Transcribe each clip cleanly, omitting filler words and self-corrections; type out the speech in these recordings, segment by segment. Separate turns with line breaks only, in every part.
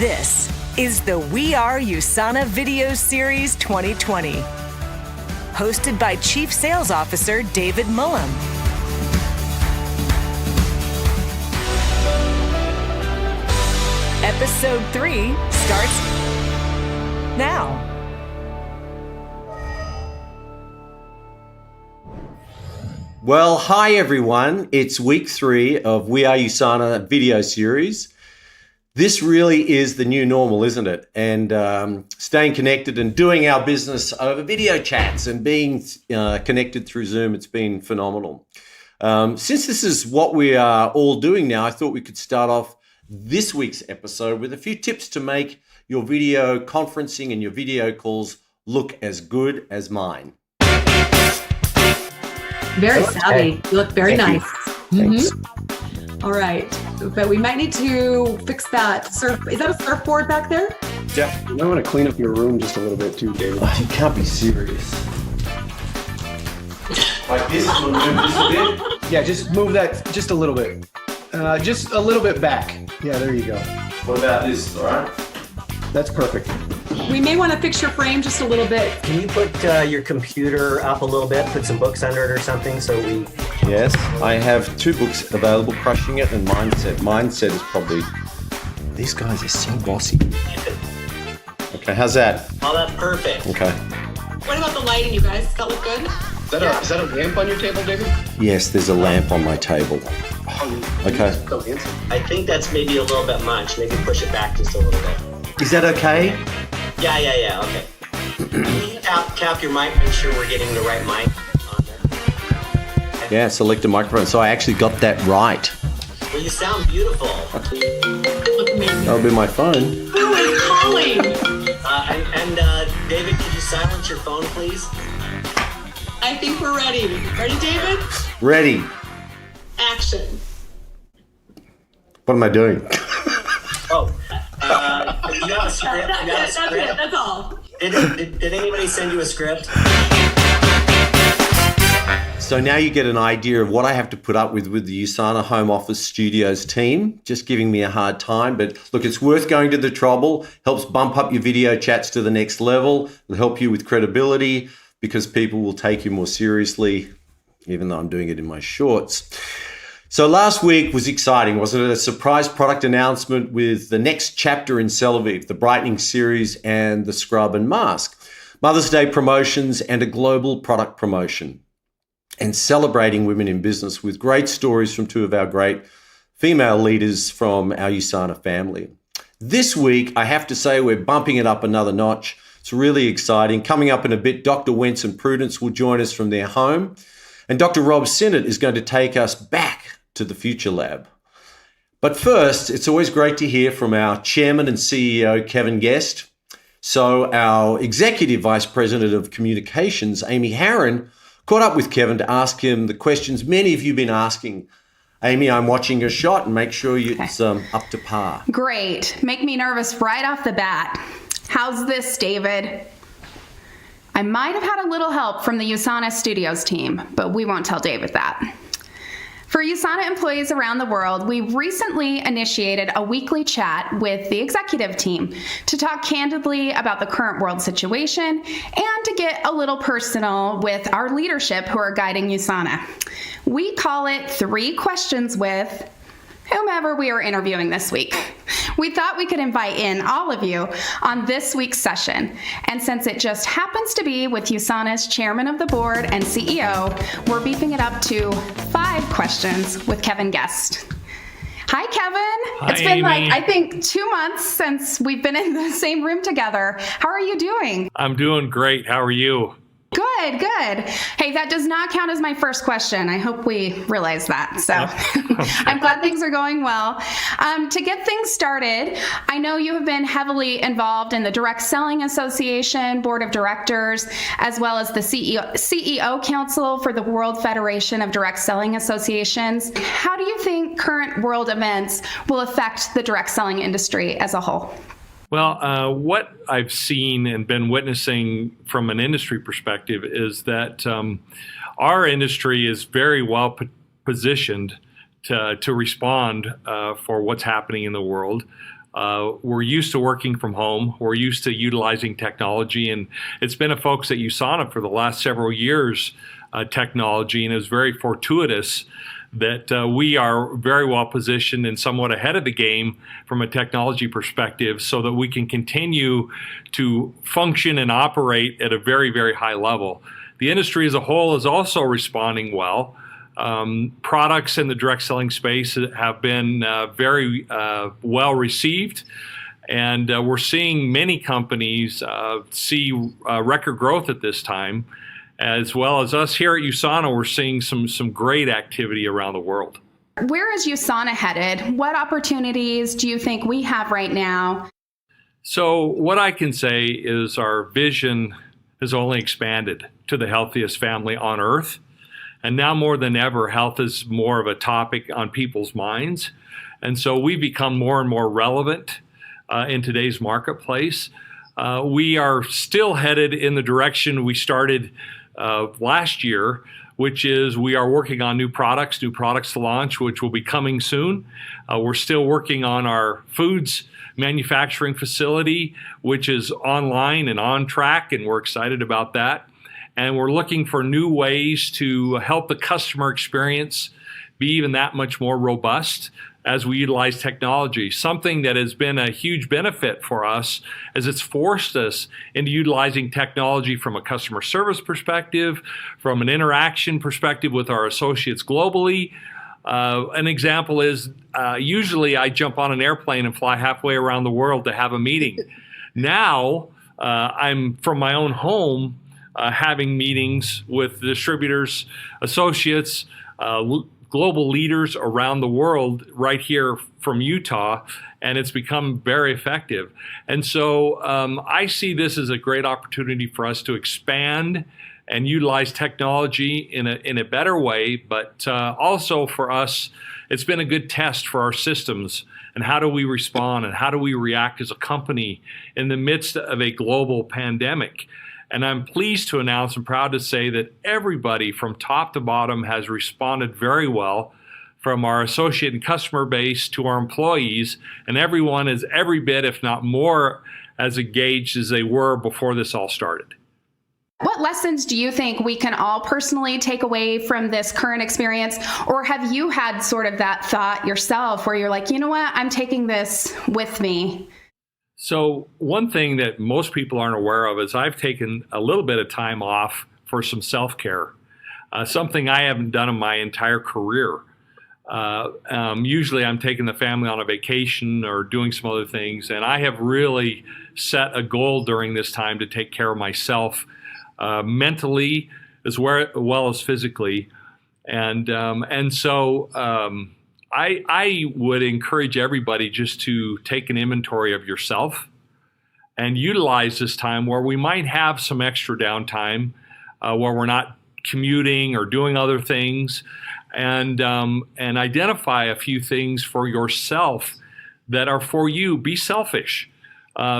This is the We Are Usana Video Series 2020, hosted by Chief Sales Officer David Mullum. Episode 3 starts now.
Well, hi everyone. It's week 3 of We Are Usana video series. This really is the new normal, isn't it? And staying connected and doing our business over video chats and being connected through Zoom, it's been phenomenal. Since this is what we are all doing now, I thought we could start off this week's episode with a few tips to make your video conferencing and your video calls look as good as mine.
Very savvy. You look very nice.
Thanks.
All right. But we might need to fix that. Is that a surfboard back there?
Jeff, you might want to clean up your room just a little bit too, David.
Oh, you can't be serious. Like this, we'll move this a bit.
Yeah, just move that just a little bit. Just a little bit back. Yeah, there you go.
What about this, all right?
That's perfect.
We may want to fix your frame just a little bit.
Can you put your computer up a little bit, put some books under it or something so we...
Yes, I have 2 books available, Crushing It and Mindset. Mindset is probably... These guys are so bossy. Okay, how's that?
Oh, that's perfect.
Okay.
What about the lighting, you guys? Does that look good?
Is that a lamp on your table, David?
Yes, there's a lamp on my table. Okay.
I think that's maybe a little bit much. Maybe push it back just a little bit.
Is that okay?
Yeah, okay. Can you tap your mic, make sure we're getting the right mic on there? Okay.
Yeah, select a microphone. So I actually got that right.
Well, you sound beautiful.
Look amazing.
That'll be my phone.
Who is calling?
David, could you silence your phone, please?
I think we're ready. Ready, David?
Ready.
Action.
What am I doing?
Oh, you have a script?
That's it. That's all.
Did anybody send you a script?
So now you get an idea of what I have to put up with the Usana Home Office Studios team, just giving me a hard time. But look, it's worth going to the trouble, helps bump up your video chats to the next level, it'll help you with credibility because people will take you more seriously, even though I'm doing it in my shorts. So last week was exciting, wasn't it? A surprise product announcement with the next chapter in Celavive, the brightening series and the scrub and mask, Mother's Day promotions and a global product promotion, and celebrating women in business with great stories from 2 of our great female leaders from our Usana family. This week, I have to say we're bumping it up another notch. It's really exciting. Coming up in a bit, Dr. Wentz and Prudence will join us from their home, and Dr. Rob Sinnott is going to take us back to the Future Lab. But first, it's always great to hear from our Chairman and CEO, Kevin Guest. So our Executive Vice President of Communications, Amy Harron, caught up with Kevin to ask him the questions many of you have been asking. Amy, I'm watching your shot and make sure it's up to par.
Great. Make me nervous right off the bat. How's this, David? I might have had a little help from the Usana Studios team, but we won't tell David that. For Usana employees around the world, we recently initiated a weekly chat with the executive team to talk candidly about the current world situation and to get a little personal with our leadership who are guiding Usana. We call it 3 Questions with whomever we are interviewing this week. We thought we could invite in all of you on this week's session. And since it just happens to be with Usana's chairman of the board and CEO, we're beefing it up to 5 questions with Kevin Guest. Hi, Kevin.
Hi,
it's been
Amy.
I think 2 months since we've been in the same room together. How are you doing?
I'm doing great. How are you?
Good. Hey, that does not count as my first question. I hope we realize that. So I'm glad things are going well. To get things started, I know you have been heavily involved in the Direct Selling Association, Board of Directors, as well as the CEO Council for the World Federation of Direct Selling Associations. How do you think current world events will affect the direct selling industry as a whole?
Well, what I've seen and been witnessing from an industry perspective is that our industry is very well positioned to respond for what's happening in the world. We're used to working from home. We're used to utilizing technology, and it's been a focus at Usana for the last several years, technology, and it's very fortuitous that we are very well positioned and somewhat ahead of the game from a technology perspective so that we can continue to function and operate at a very, very high level. The industry as a whole is also responding well. Products in the direct selling space have been very well received, and we're seeing many companies see record growth at this time. As well as us here at Usana, we're seeing some great activity around the world.
Where is Usana headed? What opportunities do you think we have right now?
So what I can say is our vision has only expanded to the healthiest family on earth. And now more than ever, health is more of a topic on people's minds. And so we've become more and more relevant in today's marketplace. We are still headed in the direction we started last year, which is we are working on new products to launch, which will be coming soon. We're still working on our foods manufacturing facility, which is online and on track, and we're excited about that. And we're looking for new ways to help the customer experience be even that much more robust as we utilize technology. Something that has been a huge benefit for us as it's forced us into utilizing technology from a customer service perspective, from an interaction perspective with our associates globally. An example is usually I jump on an airplane and fly halfway around the world to have a meeting. Now I'm from my own home having meetings with distributors, associates, global leaders around the world right here from Utah, and it's become very effective. And so I see this as a great opportunity for us to expand and utilize technology in a better way, but also for us, it's been a good test for our systems and how do we respond and how do we react as a company in the midst of a global pandemic. And I'm pleased to announce and proud to say that everybody from top to bottom has responded very well, from our associate and customer base to our employees, and everyone is every bit, if not more, as engaged as they were before this all started.
What lessons do you think we can all personally take away from this current experience? Or have you had sort of that thought yourself where you're like, you know what, I'm taking this with me?
So one thing that most people aren't aware of is I've taken a little bit of time off for some self-care, something I haven't done in my entire career. Usually I'm taking the family on a vacation or doing some other things, and I have really set a goal during this time to take care of myself mentally as well as physically. And so I would encourage everybody just to take an inventory of yourself and utilize this time where we might have some extra downtime, where we're not commuting or doing other things, and identify a few things for yourself that are for you. Be selfish.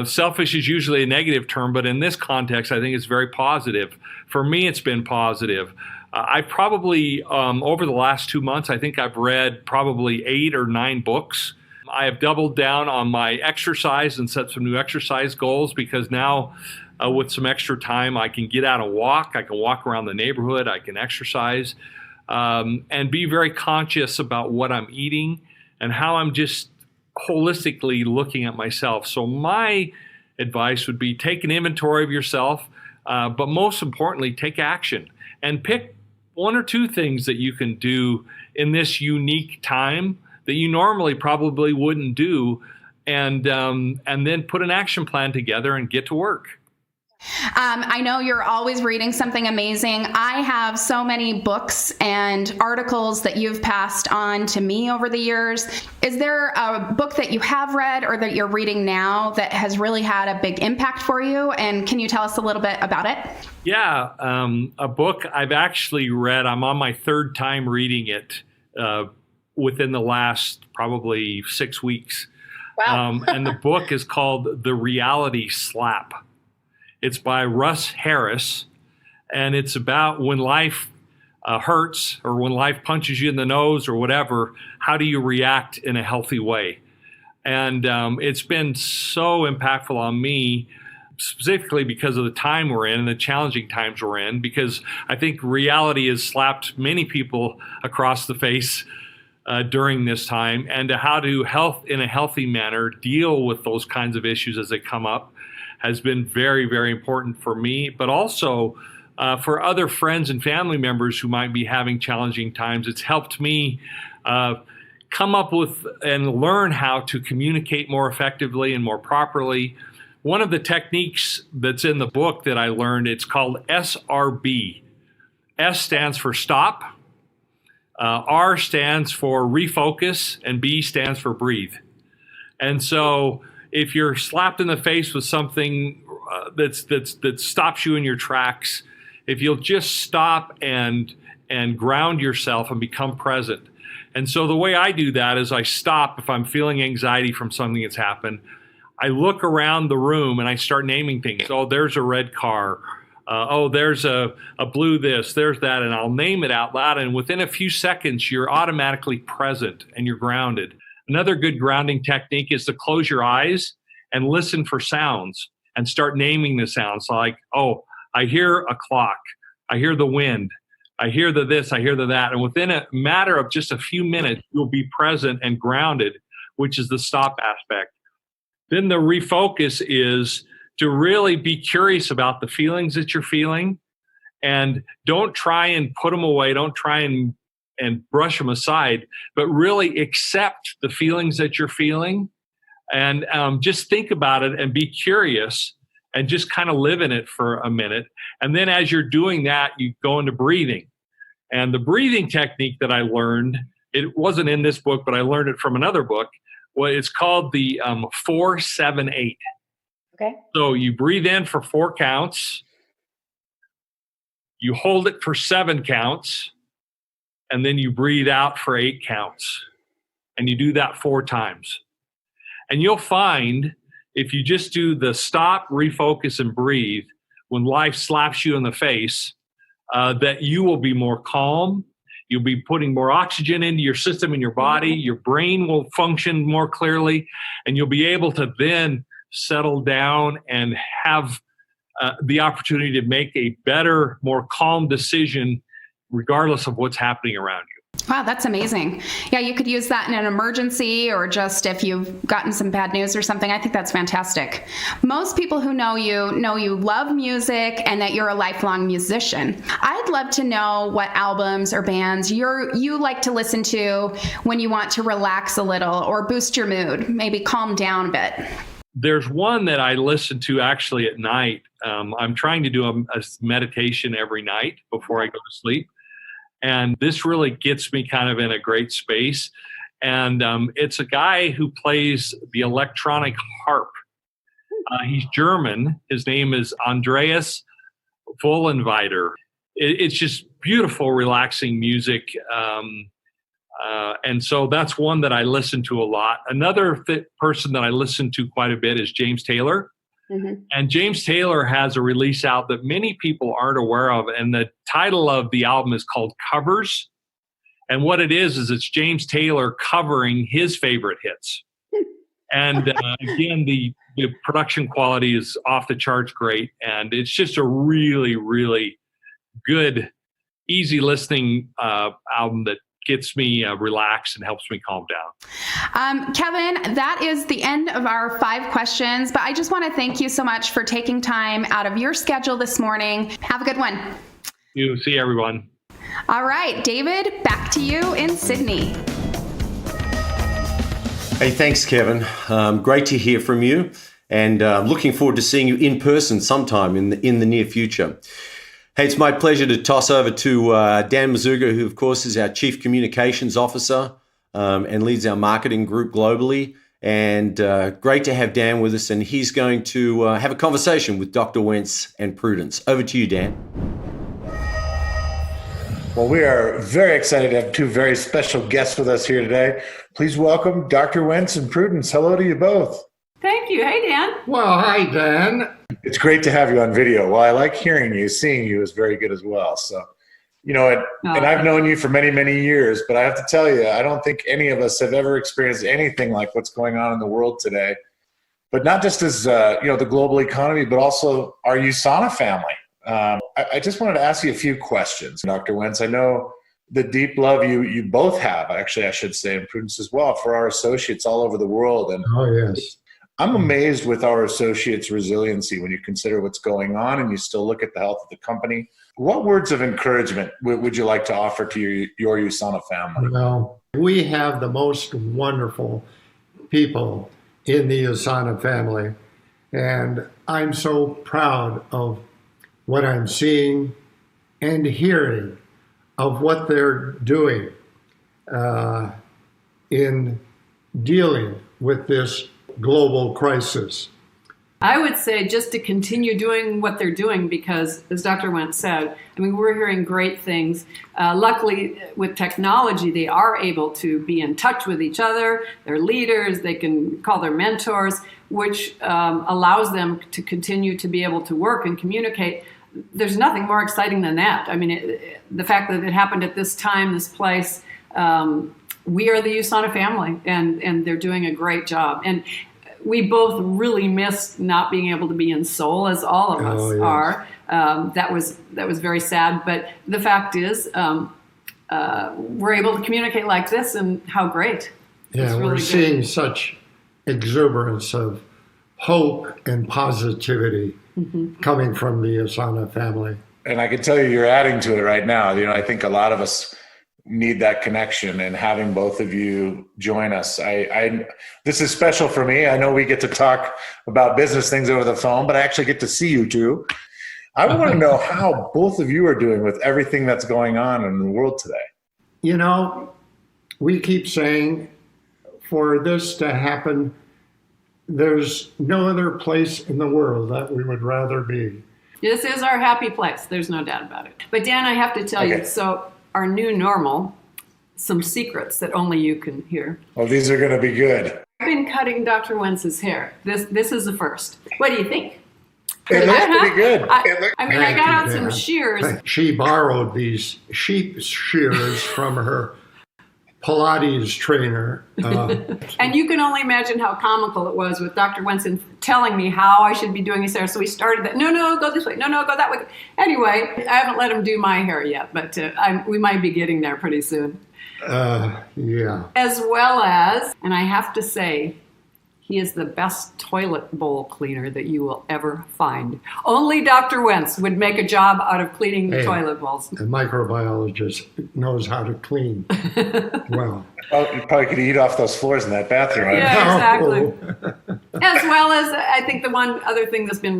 Selfish is usually a negative term, but in this context, I think it's very positive. For me, it's been positive. I probably, over the last 2 months, I think I've read probably 8 or 9 books. I have doubled down on my exercise and set some new exercise goals because now with some extra time, I can get out and walk. I can walk around the neighborhood. I can exercise and be very conscious about what I'm eating and how I'm just holistically looking at myself. So my advice would be take an inventory of yourself, but most importantly, take action and pick 1 or 2 things that you can do in this unique time that you normally probably wouldn't do, and then put an action plan together and get to work.
I know you're always reading something amazing. I have so many books and articles that you've passed on to me over the years. Is there a book that you have read or that you're reading now that has really had a big impact for you? And can you tell us a little bit about it?
Yeah, a book I've actually read. I'm on my 3rd time reading it within the last probably 6 weeks.
Wow.
And the book is called The Reality Slap. It's by Russ Harris, and it's about when life hurts or when life punches you in the nose or whatever, how do you react in a healthy way? And it's been so impactful on me, specifically because of the time we're in and the challenging times we're in, because I think reality has slapped many people across the face during this time, and to how to in a healthy manner deal with those kinds of issues as they come up has been very, very important for me, but also for other friends and family members who might be having challenging times. It's helped me come up with and learn how to communicate more effectively and more properly. One of the techniques that's in the book that I learned, it's called SRB. S stands for stop, R stands for refocus, and B stands for breathe. And so if you're slapped in the face with something that stops you in your tracks, if you'll just stop and ground yourself and become present. And so the way I do that is I stop if I'm feeling anxiety from something that's happened. I look around the room and I start naming things. Oh, there's a red car. Oh, there's a blue this, there's that, and I'll name it out loud. And within a few seconds, you're automatically present and you're grounded. Another good grounding technique is to close your eyes and listen for sounds and start naming the sounds. Like, oh, I hear a clock, I hear the wind, I hear the this, I hear the that. And within a matter of just a few minutes, you'll be present and grounded, which is the stop aspect. Then the refocus is to really be curious about the feelings that you're feeling, and don't try and put them away. Don't try and brush them aside, but really accept the feelings that you're feeling, and just think about it and be curious and just kind of live in it for a minute. And then as you're doing that, you go into breathing. And the breathing technique that I learned, it wasn't in this book, but I learned it from another book. Well, it's called the 4-7-8.
Okay.
So you breathe in for 4 counts, you hold it for 7 counts, and then you breathe out for 8 counts. And you do that 4 times. And you'll find if you just do the stop, refocus, and breathe, when life slaps you in the face, that you will be more calm. You'll be putting more oxygen into your system and your body. Your brain will function more clearly, and you'll be able to then settle down and have the opportunity to make a better, more calm decision regardless of what's happening around you.
Wow, that's amazing. Yeah, you could use that in an emergency or just if you've gotten some bad news or something. I think that's fantastic. Most people who know you love music and that you're a lifelong musician. I'd love to know what albums or bands you like to listen to when you want to relax a little or boost your mood, maybe calm down a bit.
There's one that I listen to actually at night. I'm trying to do a meditation every night before I go to sleep. And this really gets me kind of in a great space. And it's a guy who plays the electronic harp. He's German. His name is Andreas Vollenweider. It's just beautiful, relaxing music. And so that's one that I listen to a lot. Another person that I listen to quite a bit is James Taylor. Mm-hmm. And James Taylor has a release out that many people aren't aware of. And the title of the album is called Covers. And what it is it's James Taylor covering his favorite hits. And again, the production quality is off the charts great. And it's just a really, really good, easy listening album that gets me relaxed and helps me calm down.
Kevin, that is the end of our 5 questions, but I just want to thank you so much for taking time out of your schedule this morning. Have a good one.
You see everyone.
All right, David, back to you in Sydney.
Hey, thanks, Kevin. Great to hear from you, and looking forward to seeing you in person sometime in the near future. Hey, it's my pleasure to toss over to Dan Mazuga, who, of course, is our Chief Communications Officer and leads our marketing group globally. And great to have Dan with us, and he's going to have a conversation with Dr. Wentz and Prudence. Over to you, Dan.
Well, we are very excited to have 2 very special guests with us here today. Please welcome Dr. Wentz and Prudence. Hello to you both.
Thank you. Hey, Dan.
Well, hi, Dan.
It's great to have you on video. While I like hearing you, seeing you is very good as well. So And I've known you for many, many years, but I have to tell you, I don't think any of us have ever experienced anything like what's going on in the world today. But not just as, the global economy, but also our Usana family. I just wanted to ask you a few questions, Dr. Wentz. I know the deep love you both have, actually, I should say, and Prudence as well, for our associates all over the world. And
yes.
I'm amazed with our associates' resiliency when you consider what's going on and you still look at the health of the company. What words of encouragement would you like to offer to your Usana family?
Well, we have the most wonderful people in the Usana family, and I'm so proud of what I'm seeing and hearing of what they're doing in dealing with this global crisis.
I would say just to continue doing what they're doing, because as Dr. Wentz said, we're hearing great things. Luckily, with technology, they are able to be in touch with each other, their leaders, they can call their mentors, which allows them to continue to be able to work and communicate. There's nothing more exciting than that. The fact that it happened at this time, this place, we are the Usana family, and they're doing a great job. And we both really missed not being able to be in Seoul, as all of us are. That was very sad. But the fact is, we're able to communicate like this, and how great.
Yeah,
really
we're
good.
seeing such exuberance of hope and positivity coming from the Usana family.
And I can tell you're adding to it right now. I think a lot of us need that connection, and having both of you join us. This is special for me. I know we get to talk about business things over the phone, but I actually get to see you too. I want to know how both of you are doing with everything that's going on in the world today.
We keep saying for this to happen, there's no other place in the world that we would rather be.
This is our happy place. There's no doubt about it. But Dan, I have to tell you, so our new normal, some secrets that only you can hear.
Oh, these are going to be good.
I've been cutting Dr. Wentz's hair. This is the first. What do you think?
It looks pretty good.
I got out some shears.
She borrowed these sheep shears from her Pilates trainer.
And you can only imagine how comical it was with Dr. Wentz telling me how I should be doing his hair. So we started that. No, go this way. No, go that way. Anyway, I haven't let him do my hair yet, but we might be getting there pretty soon.
Yeah.
As well as, and I have to say, he is the best toilet bowl cleaner that you will ever find. Only Dr. Wentz would make a job out of cleaning toilet bowls.
A microbiologist knows how to clean well.
Oh, you probably could eat off those floors in that bathroom. Right?
Yeah, exactly. As well as, I think the one other thing that's been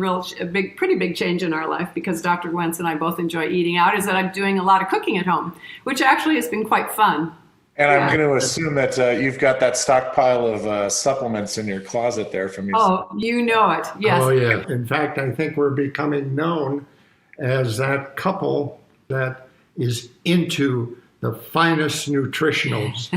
pretty big change in our life, because Dr. Wentz and I both enjoy eating out, is that I'm doing a lot of cooking at home, which actually has been quite fun.
And I'm going to assume that you've got that stockpile of supplements in your closet there from your...
Oh, you know it. Yes.
Oh, yeah. In fact, I think we're becoming known as that couple that is into the finest nutritionals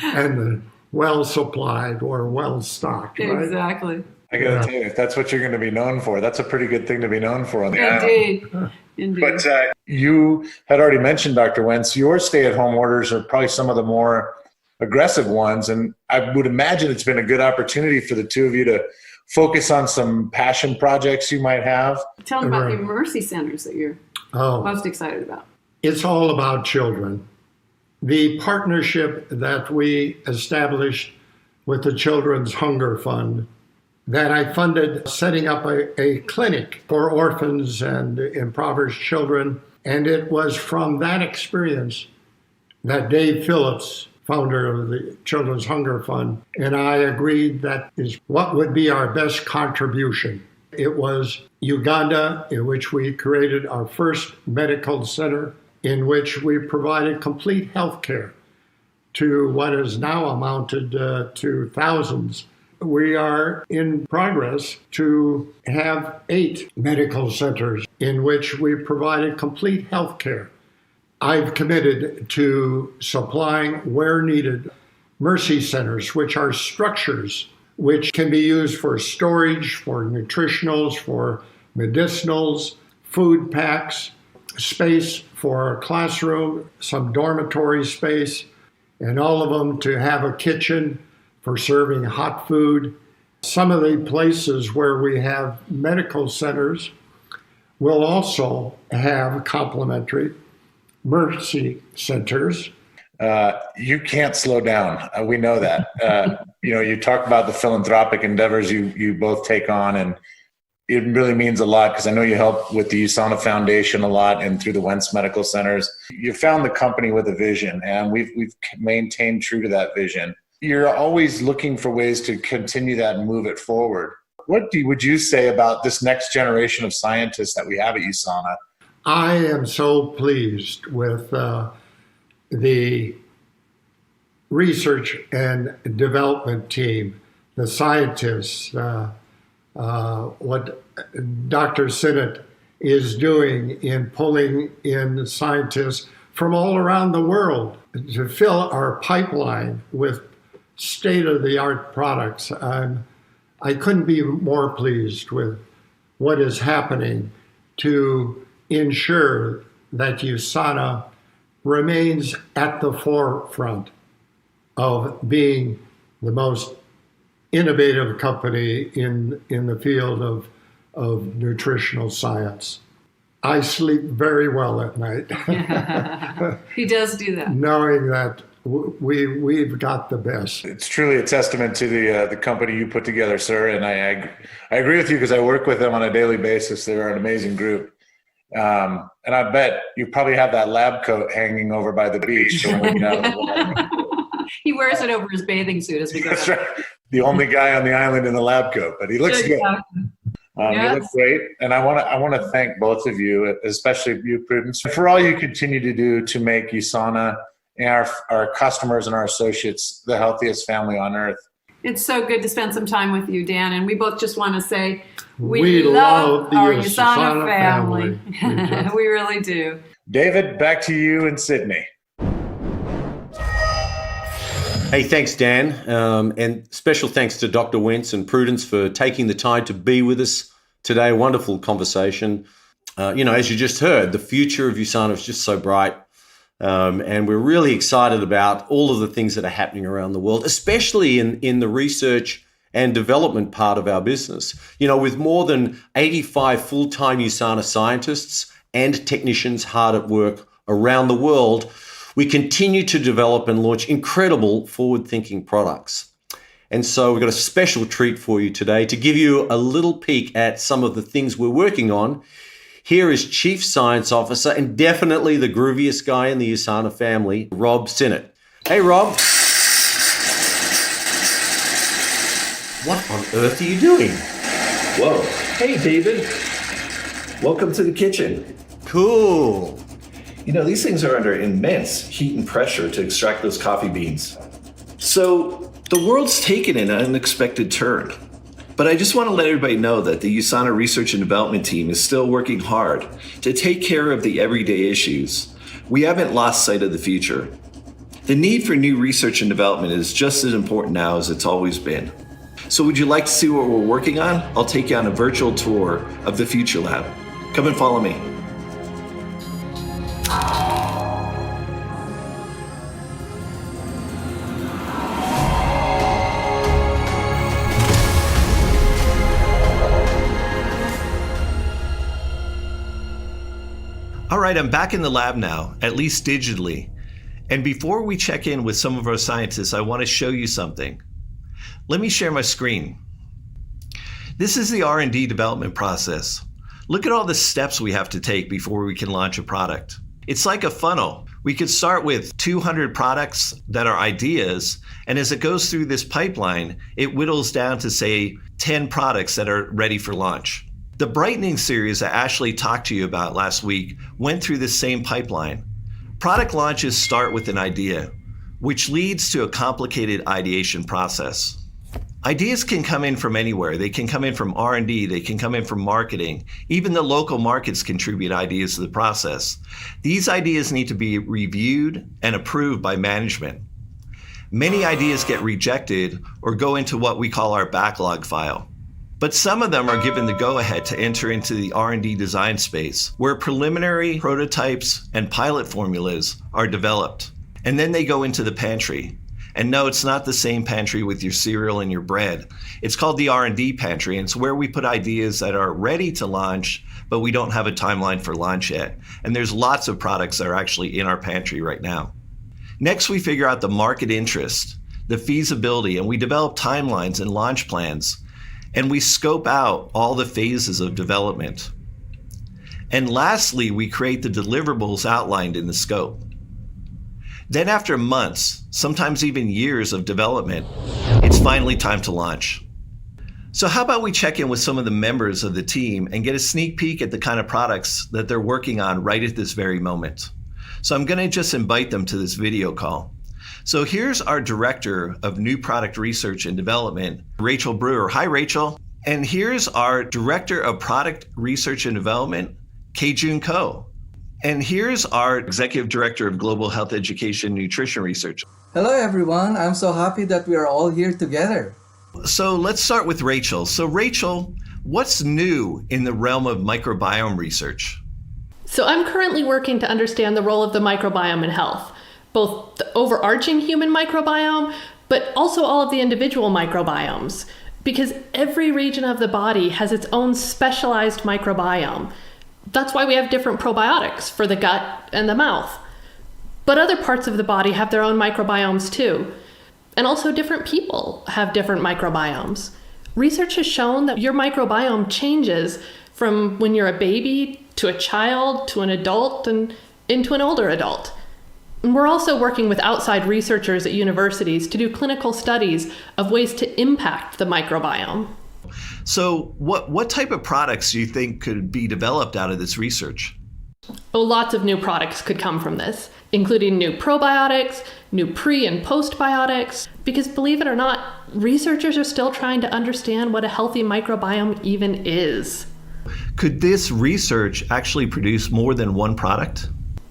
and the well-supplied or well-stocked, right?
Exactly.
I got to tell you, if that's what you're going to be known for, that's a pretty good thing to be known for on the island.
Indeed.
But you had already mentioned, Dr. Wentz, your stay-at-home orders are probably some of the more aggressive ones. And I would imagine it's been a good opportunity for the two of you to focus on some passion projects you might have.
Tell them about the Mercy Centers that you're most excited about.
It's all about children. The partnership that we established with the Children's Hunger Fund, that I funded setting up a clinic for orphans and impoverished children. And it was from that experience that Dave Phillips, founder of the Children's Hunger Fund, and I agreed that is what would be our best contribution. It was Uganda, in which we created our first medical center, in which we provided complete health care to what is now amounted to thousands. We are in progress to have 8 medical centers in which we provided complete health care. I've committed to supplying, where needed, Mercy Centers, which are structures which can be used for storage, for nutritionals, for medicinals, food packs, space for a classroom, some dormitory space, and all of them to have a kitchen for serving hot food. Some of the places where we have medical centers will also have complimentary mercy centers.
You can't slow down. We know that. You talk about the philanthropic endeavors you both take on, and it really means a lot because I know you help with the Usana Foundation a lot and through the Wentz Medical Centers. You found the company with a vision, and we've maintained true to that vision. You're always looking for ways to continue that and move it forward. What would you say about this next generation of scientists that we have at Usana?
I am so pleased with the research and development team, the scientists, what Dr. Sinnott is doing in pulling in scientists from all around the world to fill our pipeline with state-of-the-art products. I couldn't be more pleased with what is happening to ensure that Usana remains at the forefront of being the most innovative company in the field of nutritional science. I sleep very well at night.
He does do that.
Knowing that we've got the best.
It's truly a testament to the company you put together, sir. And I agree with you because I work with them on a daily basis. They're an amazing group. And I bet you probably have that lab coat hanging over by the beach.
He wears it over his bathing suit as we go.
That's right. The only guy on the island in the lab coat, but he looks good. You look great. And I want to thank both of you, especially you, Prudence, for all you continue to do to make Usana and our customers and our associates the healthiest family on earth.
It's so good to spend some time with you, Dan. And we both just want to say
we love
our
the
Usana
family.
We really do.
David, back to you in Sydney.
Hey, thanks, Dan. And special thanks to Dr. Wentz and Prudence for taking the time to be with us today. Wonderful conversation. As you just heard, the future of Usana is just so bright. And we're really excited about all of the things that are happening around the world, especially in the research and development part of our business. With more than 85 full-time Usana scientists and technicians hard at work around the world, we continue to develop and launch incredible forward-thinking products. And so we've got a special treat for you today to give you a little peek at some of the things we're working on. Here is Chief Science Officer and definitely the grooviest guy in the Usana family, Rob Sinnott. Hey, Rob. What on earth are you doing?
Whoa. Hey, David. Welcome to the kitchen.
Cool.
These things are under immense heat and pressure to extract those coffee beans. So the world's taken an unexpected turn. But I just want to let everybody know that the Usana Research and Development team is still working hard to take care of the everyday issues. We haven't lost sight of the future. The need for new research and development is just as important now as it's always been. So would you like to see what we're working on? I'll take you on a virtual tour of the Future Lab. Come and follow me. All right, I'm back in the lab now, at least digitally. And before we check in with some of our scientists, I want to show you something. Let me share my screen. This is the R&D development process. Look at all the steps we have to take before we can launch a product. It's like a funnel. We could start with 200 products that are ideas, and as it goes through this pipeline, it whittles down to, say, 10 products that are ready for launch. The Brightening series that Ashley talked to you about last week went through this same pipeline. Product launches start with an idea, which leads to a complicated ideation process. Ideas can come in from anywhere. They can come in from R&D, they can come in from marketing. Even the local markets contribute ideas to the process. These ideas need to be reviewed and approved by management. Many ideas get rejected or go into what we call our backlog file. But some of them are given the go-ahead to enter into the R&D design space, where preliminary prototypes and pilot formulas are developed. And then they go into the pantry. And no, it's not the same pantry with your cereal and your bread. It's called the R&D pantry, and it's where we put ideas that are ready to launch, but we don't have a timeline for launch yet. And there's lots of products that are actually in our pantry right now. Next, we figure out the market interest, the feasibility, and we develop timelines and launch plans. And we scope out all the phases of development. And lastly, we create the deliverables outlined in the scope. Then after months, sometimes even years of development, it's finally time to launch. So how about we check in with some of the members of the team and get a sneak peek at the kind of products that they're working on right at this very moment. So I'm going to just invite them to this video call. So here's our Director of New Product Research and Development, Rachel Brewer. Hi, Rachel. And here's our Director of Product Research and Development, Kei-Jun Ko. And here's our Executive Director of Global Health Education Nutrition Research.
Hello, everyone. I'm so happy that we are all here together.
So let's start with Rachel. So Rachel, what's new in the realm of microbiome research?
So I'm currently working to understand the role of the microbiome in health, both the overarching human microbiome, but also all of the individual microbiomes, because every region of the body has its own specialized microbiome. That's why we have different probiotics for the gut and the mouth. But other parts of the body have their own microbiomes too. And also different people have different microbiomes. Research has shown that your microbiome changes from when you're a baby to a child to an adult and into an older adult. And we're also working with outside researchers at universities to do clinical studies of ways to impact the microbiome.
So what type of products do you think could be developed out of this research?
Oh, lots of new products could come from this, including new probiotics, new pre- and postbiotics, because believe it or not, researchers are still trying to understand what a healthy microbiome even is.
Could this research actually produce more than one product?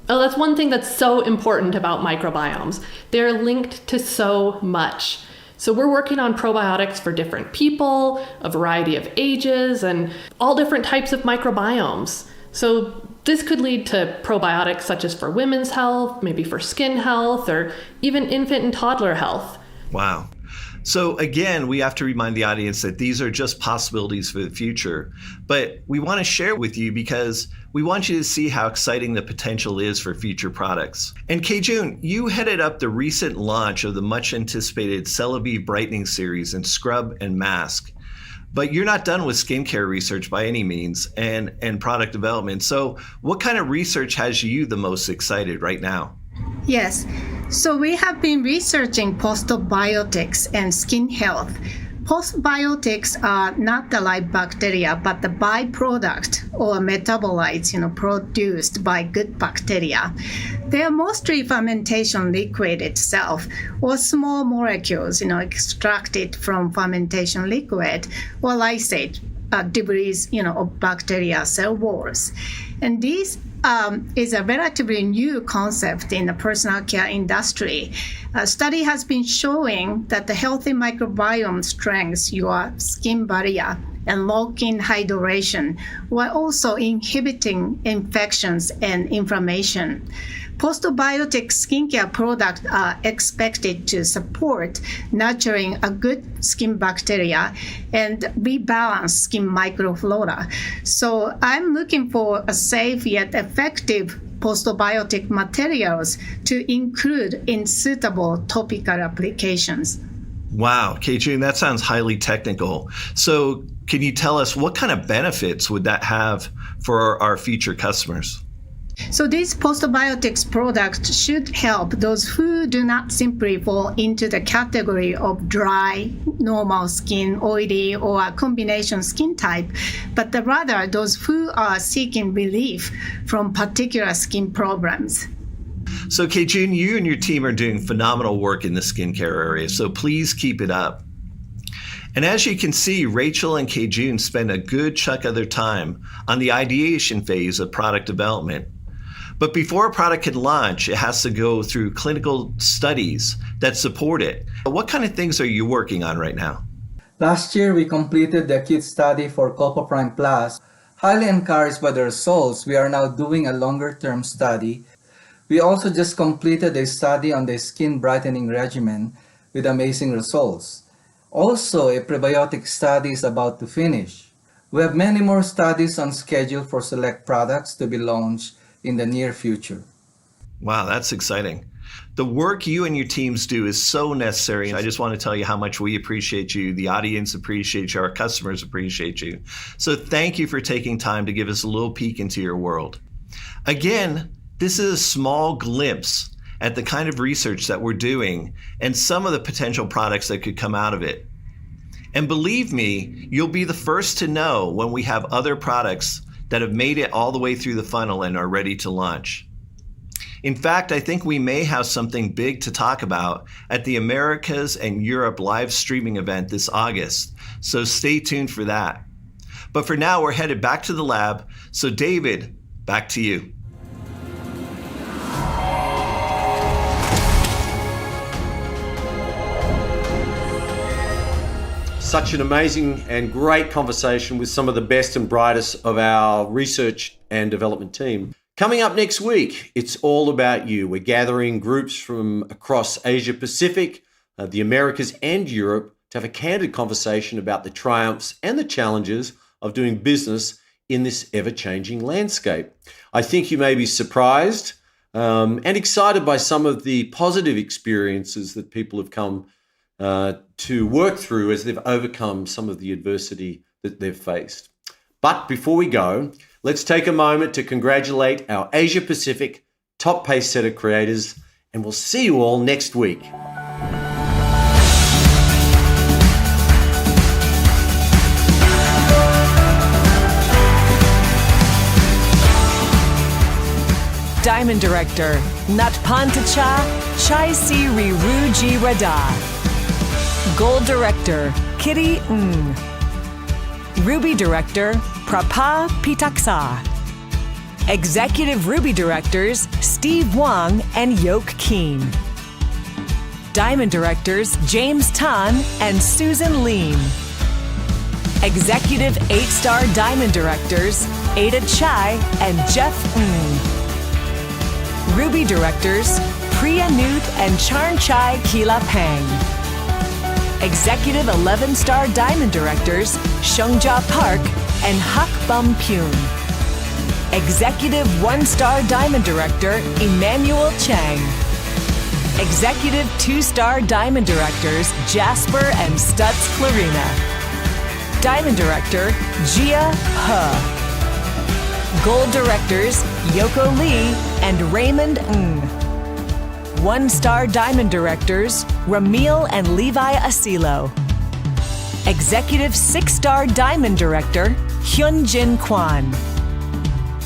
Oh, that's one thing that's so important about microbiomes. They're linked to so much. So we're working on probiotics for different people, a variety of ages, and all different types of microbiomes. So this could lead to probiotics such as for women's health, maybe for skin health, or even infant and toddler health.
Wow. So again, we have to remind the audience that these are just possibilities for the future, but we want to share with you because we want you to see how exciting the potential is for future products. And Kei-Jun, you headed up the recent launch of the much anticipated Celavive Brightening Series in Scrub and Mask. But you're not done with skincare research by any means and product development. So what kind of research has you the most excited right now?
Yes. So we have been researching postbiotics and skin health. Postbiotics are not the live bacteria, but the byproduct or metabolites, produced by good bacteria. They are mostly fermentation liquid itself or small molecules, extracted from fermentation liquid or lysate, debris, of bacteria cell walls. And these is a relatively new concept in the personal care industry. A study has been showing that the healthy microbiome strengthens your skin barrier and lock-in hydration, while also inhibiting infections and inflammation. Postbiotic skincare products are expected to support nurturing a good skin bacteria and rebalance skin microflora. So I'm looking for a safe yet effective postbiotic materials to include in suitable topical applications.
Wow, Kei-Jun, that sounds highly technical. So can you tell us what kind of benefits would that have for our future customers?
So these postbiotics products should help those who do not simply fall into the category of dry, normal skin, oily, or a combination skin type, but rather those who are seeking relief from particular skin problems.
So Kei-Jun, you and your team are doing phenomenal work in the skincare area, so please keep it up. And as you can see, Rachel and Kei-Jun spend a good chunk of their time on the ideation phase of product development. But before a product can launch, it has to go through clinical studies that support it. What kind of things are you working on right now?
Last year, we completed the acute study for Colpoprime Plus. Highly encouraged by the results, we are now doing a longer-term study. We also just completed a study on the skin brightening regimen with amazing results. Also, a prebiotic study is about to finish. We have many more studies on schedule for select products to be launched in the near future.
Wow, that's exciting. The work you and your teams do is so necessary. I just want to tell you how much we appreciate you. The audience appreciates you. Our customers appreciate you. So thank you for taking time to give us a little peek into your world. Again, this is a small glimpse at the kind of research that we're doing and some of the potential products that could come out of it. And believe me, you'll be the first to know when we have other products that have made it all the way through the funnel and are ready to launch. In fact, I think we may have something big to talk about at the Americas and Europe live streaming event this August, so stay tuned for that. But for now, we're headed back to the lab, so David, back to you.
Such an amazing and great conversation with some of the best and brightest of our research and development team. Coming up next week, it's all about you. We're gathering groups from across Asia Pacific, the Americas and Europe to have a candid conversation about the triumphs and the challenges of doing business in this ever-changing landscape. I think you may be surprised and excited by some of the positive experiences that people have come to work through as they've overcome some of the adversity that they've faced. But before we go, let's take a moment to congratulate our Asia Pacific top Pacesetter creators, and we'll see you all next week.
Diamond Director, Natpantacha Chai Si Riruji Rada. Gold Director, Kitty Ng. Ruby Director, Prapa Pitaksa. Executive Ruby Directors, Steve Wang and Yoke Keen. Diamond Directors, James Tan and Susan Lean. Executive 8-Star Diamond Directors, Ada Chai and Jeff Ng. Ruby Directors, Priya Nuth and Charn Chai Kila Pang. Executive 11-Star Diamond Directors, Shungja Park and Hak Bum Pune. Executive 1-Star Diamond Director, Emmanuel Chang. Executive 2-Star Diamond Directors, Jasper and Stutz Clarina. Diamond Director, Jia He. Gold Directors, Yoko Lee and Raymond Ng. 1-Star Diamond Directors, Ramil and Levi Asilo. Executive 6-Star Diamond Director, Hyun Jin Kwan.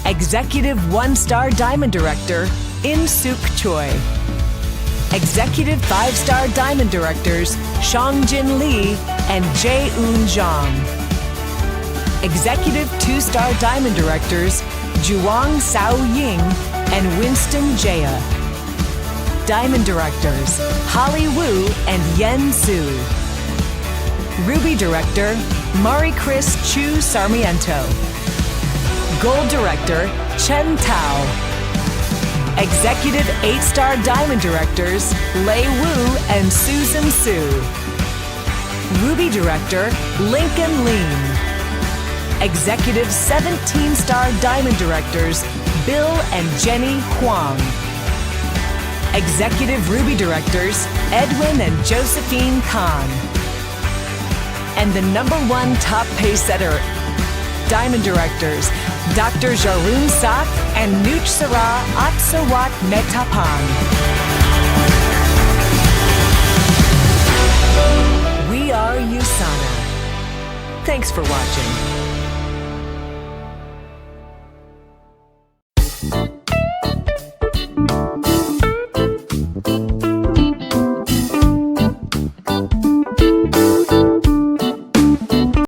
Executive 1-Star Diamond Director, In Suk Choi. Executive 5-Star Diamond Directors, Shang Jin Lee and Jae Eun Jong. Executive 2-Star Diamond Directors, Juwang Sao Ying and Winston Jaya. Diamond Directors, Holly Wu and Yen Su. Ruby Director, Mari Chris Chu Sarmiento. Gold Director, Chen Tao. Executive 8-Star Diamond Directors, Lei Wu and Susan Su. Ruby Director, Lincoln Lean. Executive 17-Star Diamond Directors, Bill and Jenny Huang. Executive Ruby Directors, Edwin and Josephine Kahn. And the #1 top Pacesetter Diamond Directors, Dr. Jarun Sak and Nuch Sarah Atsawat Metapang. We are Usana. Thanks for watching.